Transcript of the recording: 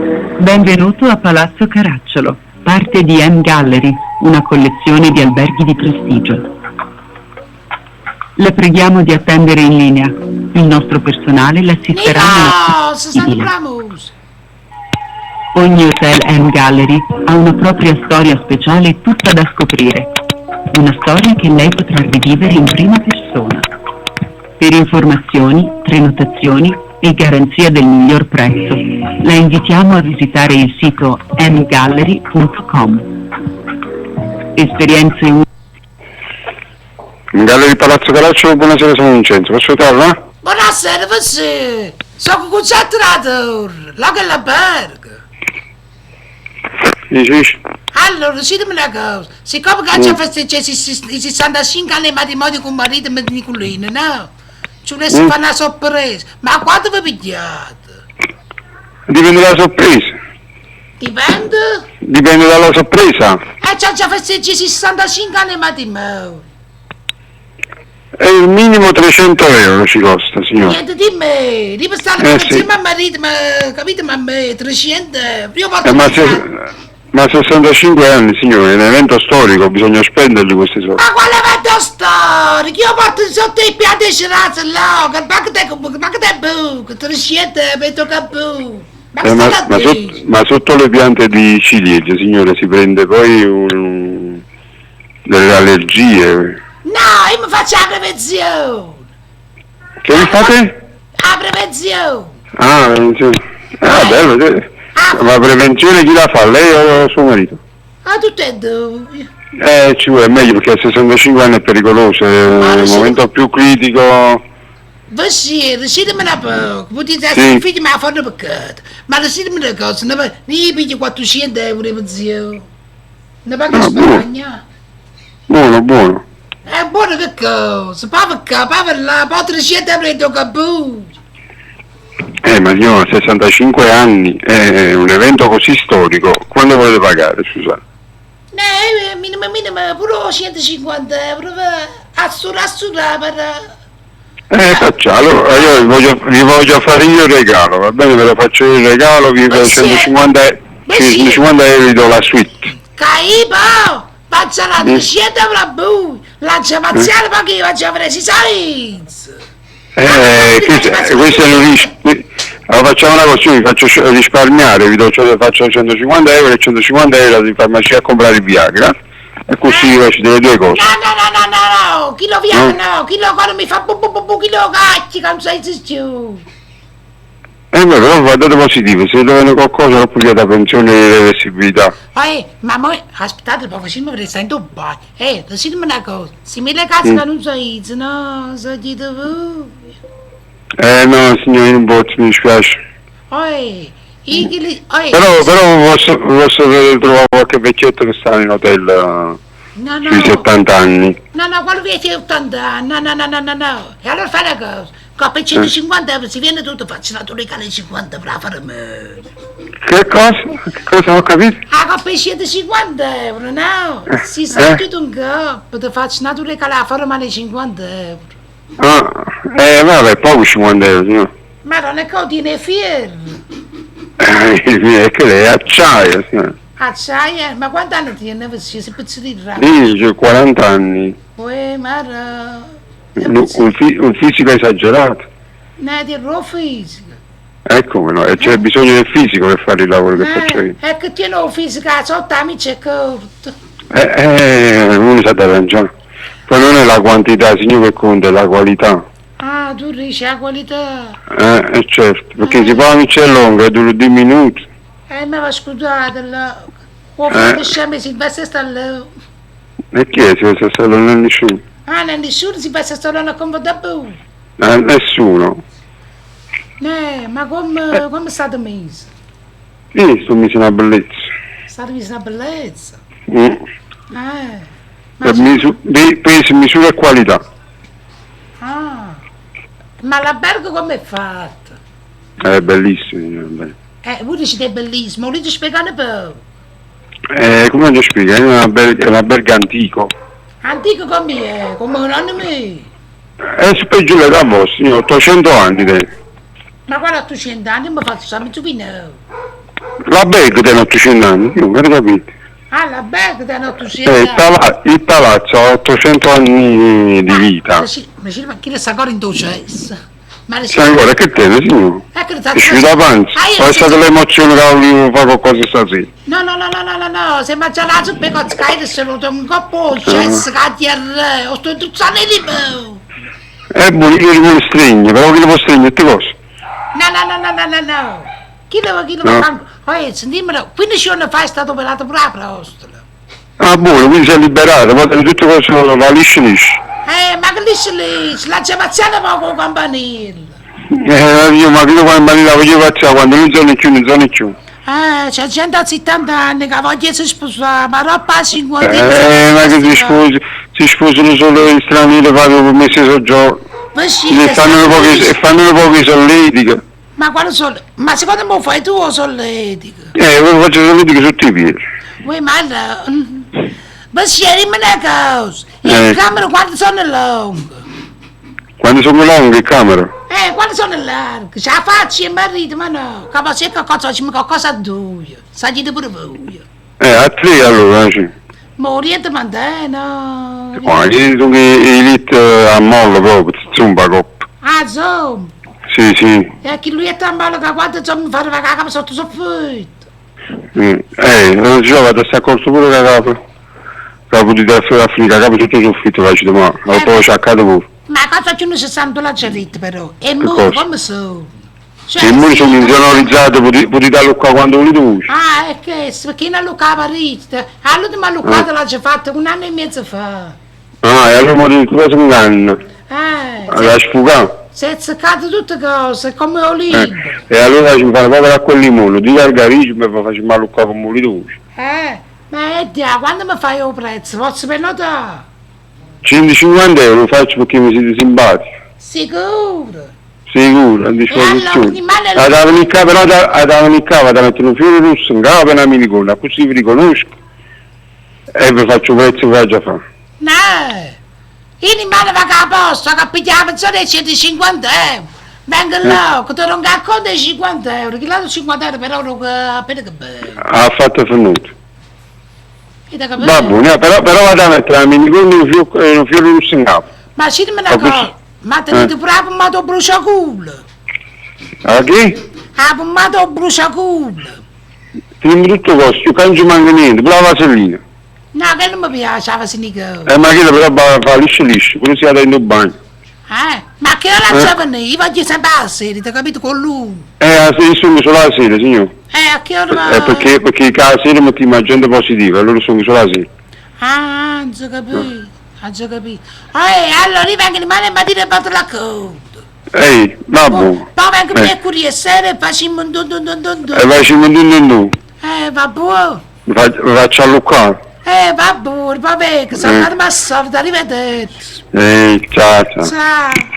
Benvenuto a Palazzo Caracciolo, parte di M Gallery, una collezione di alberghi di prestigio. La preghiamo di attendere in linea. Il nostro personale l'assisterà nella Ogni hotel M Gallery ha una propria storia speciale tutta da scoprire. Una storia che lei potrà rivivere in prima persona. Per informazioni, prenotazioni e garanzia del miglior prezzo, la invitiamo a visitare il sito mgallery.com. Esperienze uniche. Gallery Palazzo Caracciolo, buonasera, sono Vincenzo, posso parlarla? Buonasera, sono concentrato, là che l'albergo. Dici? Allora, ditemi una cosa, siccome che ci festeggiamo i 65 anni di matrimonio con marito e Nicolino, no? Ci volesse fare una sorpresa, ma quanto vi pigliate? Dipende dalla sorpresa. Dipende? Dipende dalla sorpresa. Ci festeggiamo i 65 anni di matrimonio. E il minimo 300 euro ci costa, signore. Niente di me, devo stare insieme a marito, ma capite, ma a me 300 euro. Io Ma 65 anni, signore, è un evento storico, bisogna spenderli questi soldi. Ma quale evento storico? Io porto sotto i piatti di razza là, ma che te buco, 300 evento che buco. Ma sotto le piante di ciliegie, signore, si prende poi delle allergie. No, io mi faccio la prevenzione. Che mi fate? La prevenzione. Ah, prevenzione. Bello, ma prevenzione chi la fa? Lei o suo marito? Ah, tutte e due. Ci vuole, è meglio perché a 65 anni è pericoloso, è il momento più critico. Decidimi una poco, potete essere figli ma fanno peccato. Ma decidimi una cosa, ne pigli 400 euro per zio. Ne paga in Spagna. Buono. È buono che cosa, poi 300 euro e tocca bù. Ma io ho 65 anni, è un evento così storico, quando volete pagare, scusate? Minimo, pure 150 euro, assura per... Facciamo, io vi voglio fare io il regalo, va bene, ve lo faccio io il regalo, vi do 150 euro, vi do la suite. Caipo, faccia la 300 euro a bù, lancia mazziale perché io faccio avere 6 size. Questo è un rischio. Allora facciamo una cosa, io vi faccio risparmiare, faccio 150 euro e 150 euro di farmacia a comprare il Viagra e così faccio delle due cose. No, chi lo Viagra no, chi lo quando mi fa chi lo cacchi, che non sai se più. Però guardate positivo, se dovete qualcosa lo pugliate a pensione di reversibilità. Ma poi, aspettate, poi facciamo vedere, stai in dubbio. Decidimi una cosa, se mi le case che non so io, no, so dite voi. No, signore, non posso, mi dispiace. Però posso trovare qualche vecchietto che sta in hotel sui 70 anni. No, quale vecchio 80 anni? No. E allora fai una cosa, che per 150 euro si viene tutto, faccio una regalo di 50 per la fare me. Che cosa ho capito? Che per 150 euro, no? Si sa tutto un capo, ti faccio una regalo a fare male 50 euro. Vabbè, poco 50 euro, signore. Ma non è che tiene ferro. È che lei è acciaio, signore. Acciaio? Ma quanti anni tiene? Si pezzi di ramo? C'ho 40 anni. Mara... Un fisico esagerato. No, di fisico. Ecco, no, e c'è bisogno del fisico per fare il lavoro che faccio io. È che tiene un fisico, sotto amici è corto. Non sa da arrangiare. Poi non è la quantità, signore, che conta, è la qualità. Ah, tu dici la qualità? Certo, perché se poi è lunga, dura 2 minuti. Ma scusate, là. O fate scemi, si basta sta là. E chi è? Se sta non è nessuno. Non è nessuno, si basta sta là a comportare. Nessuno. Ma come state mesi? Io sto messo una bellezza. State mesi una bellezza? Peso, misura e qualità. Ma l'albergo come è fatto? È bellissimo. Voi dite bellissimo, volete spiegare un po'? Come ti spiego? È un albergo antico. Antico come è? Come un anno mio? È speggiore da vostra, io ho 800 anni. Ma guarda, 800 anni mi faccio sempre tu vino. La bag tiene 800 anni, io non capito. Ah, la bag da 800 Il palazzo ha 800 anni di vita. Ma chi ne sa ancora in docessa? Ma le Sai ancora che tiene, signore? Ecco, È uscito da panza. io O è stata l'emozione che volevo fare qualcosa stasera? No, se mangia la zuppa con scaire se lo do un coppo, cessa, cadere, o sto tuzzando di me. È buono, io li vuole stringere, però chi li può stringere, ti cosa? No. Chi lo fa? Sentimelo, 15 anni fa è stato operato pure la prostata. Ah, buono, quindi si è liberato, va bene tutte cose, la liscia. Ma che lì, la gemazione poco campanile. Io ma che quando la voglio fare quando non sono più. C'è gente a 70 anni che voglia si sposare, ma roba a 50 ma che si sposano solo gli stranieri proprio per mesi soggiorno. E fanno un po' di solletica. Ma quale sono? Ma secondo me fai tu o solletica? Io faccio solletica sotto i piedi. Vuoi male? Ma si è rimane cosa? Le camere quanto sono lunghe? Quando sono lunghe le camere? Quando sono larghe? Ce la faccio il marito, ma no. Capo se qualcosa a due. Sai di pure voi. A tre allora, sì. Ma oriente mandano. Ma io sono elite a mollo proprio, zumba coppa. Ah, zomba. Sì. E chi lui è tan bello che quando zomba fare la capa sotto soffitto. Non ci vado a stare corso pure che capo di Africa, capo tutto soffitto faccio domani, poi c'è accaduto pure. Ma cosa ci non si sanno la cerita però? E noi come sono? I muri sono insonorizzato, potete darlo qua quando volete voi. Ah, è che perché non lo cava rita? All'ultima luccata l'ha già fatta 1 anno e mezzo fa. Ah, e allora mi dite cosa un anno? La sfugata. Si è seccato tutte cose, come olive. E allora ci fanno proprio acqua e limone, di algarismo e poi facciamo la qua come volete voi. Ma quando mi fai il prezzo? Posso prenotare? 150 euro faccio perché mi siete simpatici. Sicuro? Sicuro, a disposizione. Ad venire qua, vado a mettere un fiore rosso in capo e una minicona, così vi riconosco. E vi faccio un prezzo che già fa. No, l'animale va a posto, che pigliava pensare 150 euro. Venga là, che ti non conto dei 50 euro, che là 50 euro per oro appena che bello. Ha fatto venuto. Va Va bene, però vado a mettere la minicona e un fiore rosso in capo. Ma ci dimmi una cosa, ma tenete pure la pommata bruciaculo. A chi? La pommata bruciaculo. Teniamo tutto questo, io non ci manca niente, pure la vasellina. No, che non mi piace la vasellina. Ma che però fa liscio, quello si ha dentro il bagno. Ma che ora c'è venire? Io voglio sempre la sera, ti capito, con lui. Io sono solo la sera, signor. A che ora va? Perché la sera mettiamo gente positiva, allora sono solo la sera. Non ho capito. Allora io vengo in mano e mi dire per la coda. Va buono. Poi vengo per curire sera e facciamo un dun. E facciamo un dun. Va buono. Faccio alluccare. Va buono, vabbè, che sono andato a sorda, arrivederci. Ciao. Ciao.